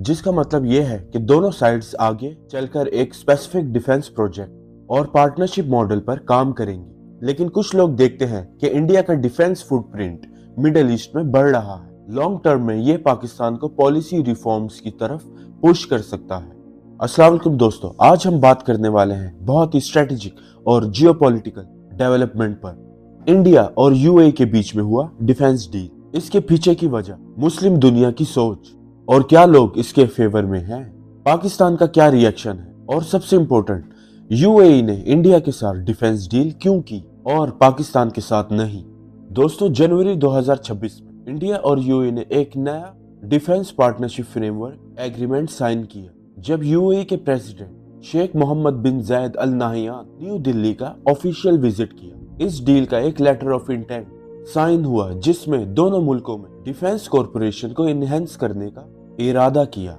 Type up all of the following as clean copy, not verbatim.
जिसका मतलब ये है कि दोनों साइड्स आगे चलकर एक स्पेसिफिक डिफेंस प्रोजेक्ट और पार्टनरशिप मॉडल पर काम करेंगी। लेकिन कुछ लोग देखते हैं कि इंडिया का डिफेंस फुटप्रिंट मिडिल ईस्ट में बढ़ रहा है। लॉन्ग टर्म में ये पाकिस्तान को पॉलिसी रिफॉर्म्स की तरफ पुश कर सकता है। अस्सलाम वालेकुम दोस्तों, आज हम बात करने वाले हैं बहुत ही स्ट्रेटेजिक और जियोपॉलिटिकल डेवलपमेंट पर, इंडिया और यूएई के बीच में हुआ डिफेंस डील। इसके पीछे की वजह, मुस्लिम दुनिया की सोच और क्या लोग इसके फेवर में हैं, पाकिस्तान का क्या रिएक्शन है और सबसे इम्पोर्टेंट, यूएई ने इंडिया के साथ डिफेंस डील क्यों की और पाकिस्तान के साथ नहीं। दोस्तों, जनवरी 2026 में इंडिया और यूएई ने एक नया defence partnership framework agreement sign किया जब यूएई के प्रेसिडेंट शेख मोहम्मद बिन जायद अल नाहियान न्यू दिल्ली का ऑफिशियल विजिट किया। इस डील का एक लेटर ऑफ इंटेंट साइन हुआ जिसमें दोनों मुल्कों में डिफेंस कॉरपोरेशन को इनहेंस करने का इरादा किया।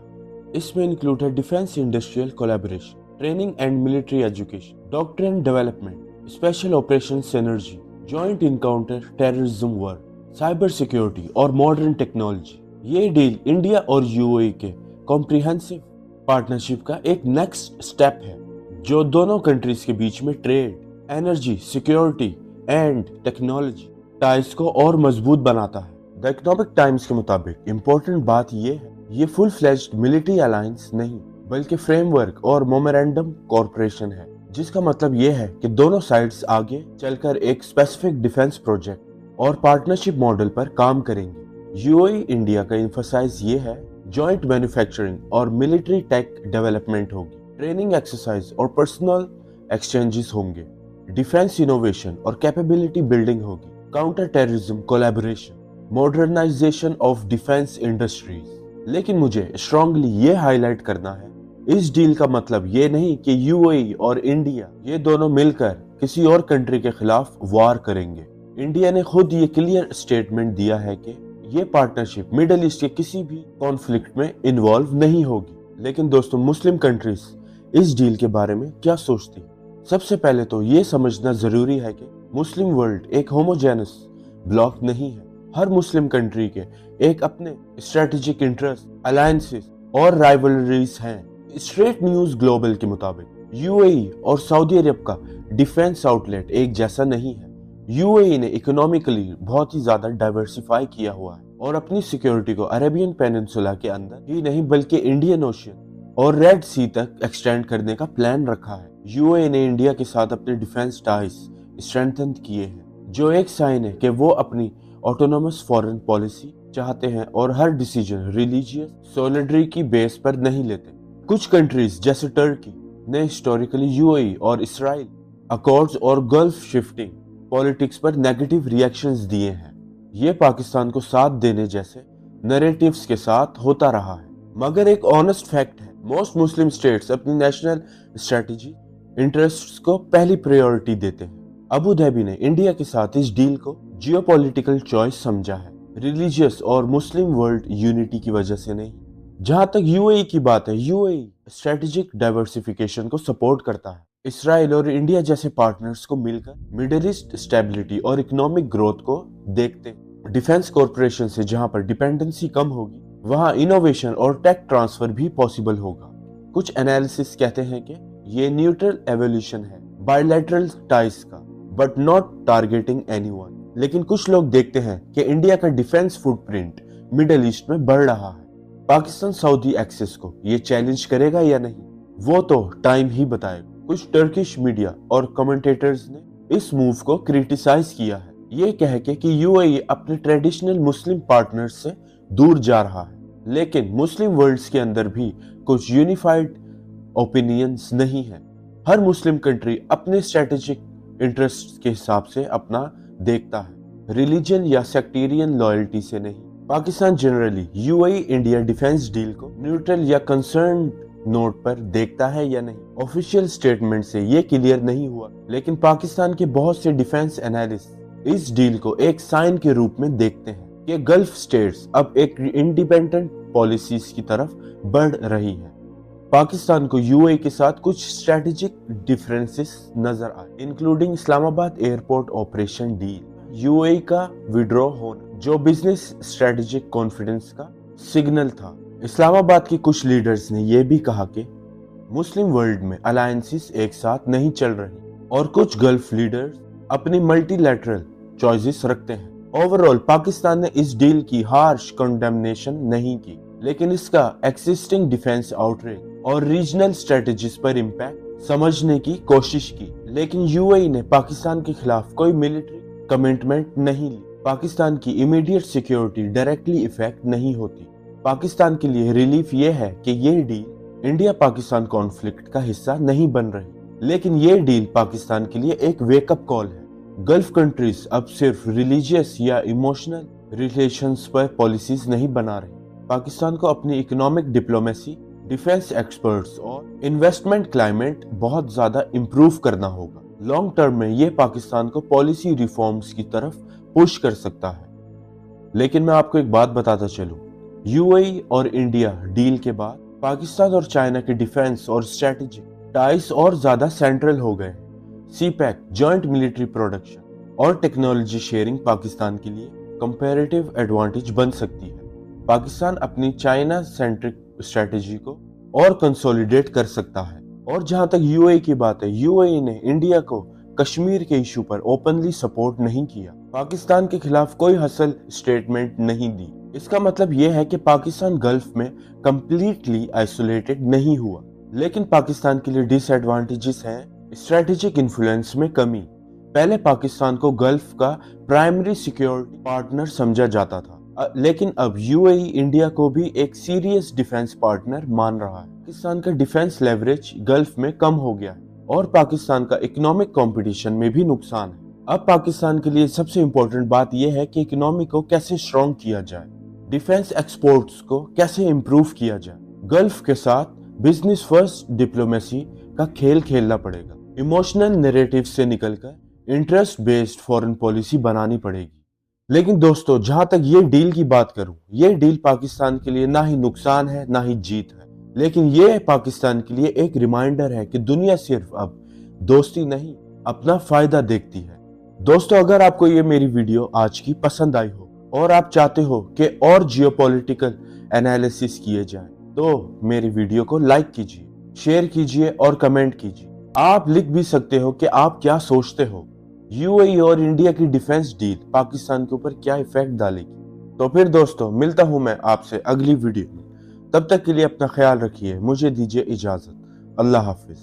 इसमें included defence industrial collaboration, training and military education, doctrine development, special operation synergy, joint encounter terrorism work, cyber security और मॉडर्न टेक्नोलॉजी। ये डील इंडिया और यूएई के कॉम्प्रिहेंसिव पार्टनरशिप का एक नेक्स्ट स्टेप है जो दोनों कंट्रीज के बीच में trade, energy, security and technology ties को और मजबूत बनाता है। द इकोनॉमिक टाइम्स के मुताबिक इम्पोर्टेंट बात यह है, ये फुल फ्लेज्ड मिलिट्री अलायंस नहीं बल्कि फ्रेमवर्क और मोमेरेंडम कॉर्पोरेशन है, जिसका मतलब ये है कि दोनों साइड्स आगे चलकर एक स्पेसिफिक डिफेंस प्रोजेक्ट और पार्टनरशिप मॉडल पर काम करेंगे। यूएई इंडिया का एम्फसाइज ये है, जॉइंट मैन्युफैक्चरिंग और मिलिट्री टेक डेवलपमेंट होगी, ट्रेनिंग एक्सरसाइज और पर्सनल एक्सचेंजेस होंगे, डिफेंस इनोवेशन और कैपेबिलिटी बिल्डिंग होगी, counter terrorism collaboration, modernisation of defence industries. लेकिन मुझे स्ट्रांगली ये हाईलाइट करना है, इस डील का मतलब ये नहीं कि यूएई और इंडिया ये दोनों मिलकर किसी और कंट्री के खिलाफ वार करेंगे। इंडिया ने खुद ये क्लियर स्टेटमेंट दिया है कि ये पार्टनरशिप मिडिल ईस्ट के किसी भी कॉन्फ्लिक्ट में इन्वॉल्व नहीं होगी। लेकिन दोस्तों, मुस्लिम कंट्रीज इस डील के बारे में क्या सोचती? सबसे पहले तो ये समझना जरूरी है कि मुस्लिम वर्ल्ड एक होमोजेनस ब्लॉक नहीं है। हर मुस्लिम कंट्री के एक अपने स्ट्रेटेजिक इंटरेस्ट, अलायंसेस और राइवलरीज हैं। स्ट्रेट न्यूज ग्लोबल के मुताबिक यूएई और सऊदी अरब का डिफेंस आउटलेट एक जैसा नहीं है। यूएई ने इकोनॉमिकली बहुत ही ज्यादा डाइवर्सिफाई किया हुआ है और अपनी सिक्योरिटी को अरेबियन पेनिनसुला के अंदर ही नहीं बल्कि इंडियन ओशियन और रेड सी तक एक्सटेंड करने का प्लान रखा है। यूएई ने इंडिया के साथ अपने डिफेंस टाइज स्ट्रेंथन किए हैं, जो एक साइन है कि वो अपनी ऑटोनोमस फॉरेन पॉलिसी चाहते हैं और हर डिसीजन रिलीजियस सॉलिडरी की बेस पर नहीं लेते। कुछ कंट्रीज जैसे टर्की ने हिस्टोरिकली यूएई और इसराइल अकॉर्ड्स और गल्फ शिफ्टिंग पॉलिटिक्स पर नेगेटिव रिएक्शंस दिए हैं। ये पाकिस्तान को साथ देने जैसे नैरेटिव्स के साथ होता रहा है। मगर एक ऑनेस्ट फैक्ट है, मोस्ट मुस्लिम स्टेट्स अपनी नेशनल स्ट्रेटजी इंटरेस्ट्स को पहली प्रायोरिटी देते हैं। अबू धाबी ने इंडिया के साथ इस डील को जियोपॉलिटिकल चॉइस समझा है, रिलीजियस और मुस्लिम वर्ल्ड यूनिटी की वजह से नहीं। जहां तक यूएई की बात है, यूएई स्ट्रेटेजिक डाइवर्सिफिकेशन को सपोर्ट करता है। इसराइल और इंडिया जैसे पार्टनर्स को मिलकर मिडिल ईस्ट स्टेबिलिटी और इकोनॉमिक ग्रोथ को देखते हैं। डिफेंस कॉर्पोरेशन से जहां पर डिपेंडेंसी कम होगी, वहां इनोवेशन और टेक ट्रांसफर भी पॉसिबल होगा। कुछ एनालिसिस कहते हैं कि ये न्यूट्रल एवोल्यूशन है बायलैटरल टाइज का, बट नॉट टारगेटिंग एनीवन। लेकिन कुछ लोग देखते हैं कि इंडिया का डिफेंस फुटप्रिंट मिडिल ईस्ट में बढ़ रहा है। पाकिस्तान सऊदी एक्सेस को ये चैलेंज करेगा या नहीं, वो तो टाइम ही बताएगा। कुछ टर्किश मीडिया और कमेंटेटर्स ने इस मूव को क्रिटिसाइज किया है, ये कह के कि यूएई अपने ट्रेडिशनल मुस्लिम पार्टनर्स से दूर जा रहा है। लेकिन मुस्लिम वर्ल्ड्स के अंदर भी कुछ यूनिफाइड ओपिनियंस नहीं है। हर मुस्लिम कंट्री अपने स्ट्रेटेजिक इंटरेस्ट के हिसाब से अपना देखता है, रिलीजन या सेक्टेरियन लॉयल्टी से नहीं। Pakistan generally UAE India defence deal को न्यूट्रल या कंसर्न नोट पर देखता है या नहीं, ऑफिशियल स्टेटमेंट से ये क्लियर नहीं हुआ। लेकिन पाकिस्तान के बहुत से डिफेंस एनालिस्ट इस डील को एक साइन के रूप में देखते हैं कि गल्फ स्टेट्स अब एक इंडिपेंडेंट पॉलिसीज की तरफ बढ़ रही है। पाकिस्तान को यूएई के साथ कुछ स्ट्रेटेजिक डिफरेंसेस नजर आए, including Islamabad airport operation deal, UAE का विड्रॉ होना जो बिजनेस स्ट्रेटेजिक कॉन्फिडेंस का सिग्नल था, इस्लामाबाद के कुछ लीडर्स ने यह भी कहा कि मुस्लिम वर्ल्ड में अलायंसेस एक साथ नहीं चल रही और कुछ गल्फ लीडर्स अपनी मल्टीलैटरल चॉइसेस रखते हैं। ओवरऑल पाकिस्तान ने इस डील की हार्श कंडेमनेशन नहीं की, लेकिन इसका एक्सिस्टिंग डिफेंस आउटरीच और रीजनल स्ट्रेटजीज पर इम्पैक्ट समझने की कोशिश की। लेकिन यूएई ने पाकिस्तान के खिलाफ कोई मिलिट्री कमिटमेंट नहीं ली। पाकिस्तान की इमीडिएट सिक्योरिटी डायरेक्टली इफेक्ट नहीं होती। पाकिस्तान के लिए रिलीफ ये है कि ये डील इंडिया पाकिस्तान कॉन्फ्लिक्ट का हिस्सा नहीं बन रही, लेकिन ये डील पाकिस्तान के लिए एक वेकअप कॉल है। गल्फ कंट्रीज अब सिर्फ रिलीजियस या इमोशनल रिलेशंस पर पॉलिसीज नहीं बना रही। पाकिस्तान को अपनी इकोनॉमिक डिप्लोमेसी, डिफेंस एक्सपर्ट्स और इन्वेस्टमेंट क्लाइमेट बहुत ज्यादा इम्प्रूव करना होगा। लॉन्ग टर्म में ये पाकिस्तान को पॉलिसी रिफॉर्म्स की तरफ पुश कर सकता है। लेकिन मैं आपको एक बात बताता चलूं, यूएई और इंडिया डील के बाद पाकिस्तान और चाइना के डिफेंस और स्ट्रेटेजिक टाइज और ज्यादा सेंट्रल हो गए। सीपैक, जॉइंट मिलिट्री प्रोडक्शन और टेक्नोलॉजी शेयरिंग पाकिस्तान के लिए कंपैरेटिव एडवांटेज बन सकती है। पाकिस्तान अपनी चाइना सेंट्रिक स्ट्रेटेजी को और कंसोलिडेट कर सकता है। और जहां तक यूएई की बात है, यूएई ने इंडिया को कश्मीर के इशू पर ओपनली सपोर्ट नहीं किया, पाकिस्तान के खिलाफ कोई हसल स्टेटमेंट नहीं दी। इसका मतलब यह है कि पाकिस्तान गल्फ में कंप्लीटली आइसोलेटेड नहीं हुआ। लेकिन पाकिस्तान के लिए डिसएडवांटेजेस हैं स्ट्रेटेजिक इन्फ्लुएंस में कमी। पहले पाकिस्तान को गल्फ का प्राइमरी सिक्योरिटी पार्टनर समझा जाता था, लेकिन अब यूएई इंडिया को भी एक सीरियस डिफेंस पार्टनर मान रहा है। पाकिस्तान का डिफेंस लेवरेज गल्फ में कम हो गया है और पाकिस्तान का इकोनॉमिक कंपटीशन में भी नुकसान है। अब पाकिस्तान के लिए सबसे इम्पोर्टेंट बात यह है कि इकोनॉमी को कैसे स्ट्रॉन्ग किया जाए, डिफेंस एक्सपोर्ट्स को कैसे इम्प्रूव किया जाए। गल्फ के साथ बिजनेस फर्स्ट डिप्लोमेसी का खेल खेलना पड़ेगा। इमोशनल नैरेटिव से निकलकर इंटरेस्ट बेस्ड फॉरेन पॉलिसी बनानी पड़ेगी। लेकिन दोस्तों, जहां तक ये डील की बात करूं, ये डील पाकिस्तान के लिए ना ही नुकसान है ना ही जीत है, लेकिन ये पाकिस्तान के लिए एक रिमाइंडर है कि दुनिया सिर्फ अब दोस्ती नहीं, अपना फायदा देखती है। दोस्तों, अगर आपको ये मेरी वीडियो आज की पसंद आई हो और आप चाहते हो कि और जियोपॉलिटिकल एनालिसिस किए जाए, तो मेरी वीडियो को लाइक कीजिए, शेयर कीजिए और कमेंट कीजिए। आप लिख भी सकते हो कि आप क्या सोचते हो, यूएई और इंडिया की डिफेंस डील पाकिस्तान के ऊपर क्या इफेक्ट डालेगी। तो फिर दोस्तों, मिलता हूं मैं आपसे अगली वीडियो में। तब तक के लिए अपना ख्याल रखिए। मुझे दीजिए इजाजत। अल्लाह हाफिज।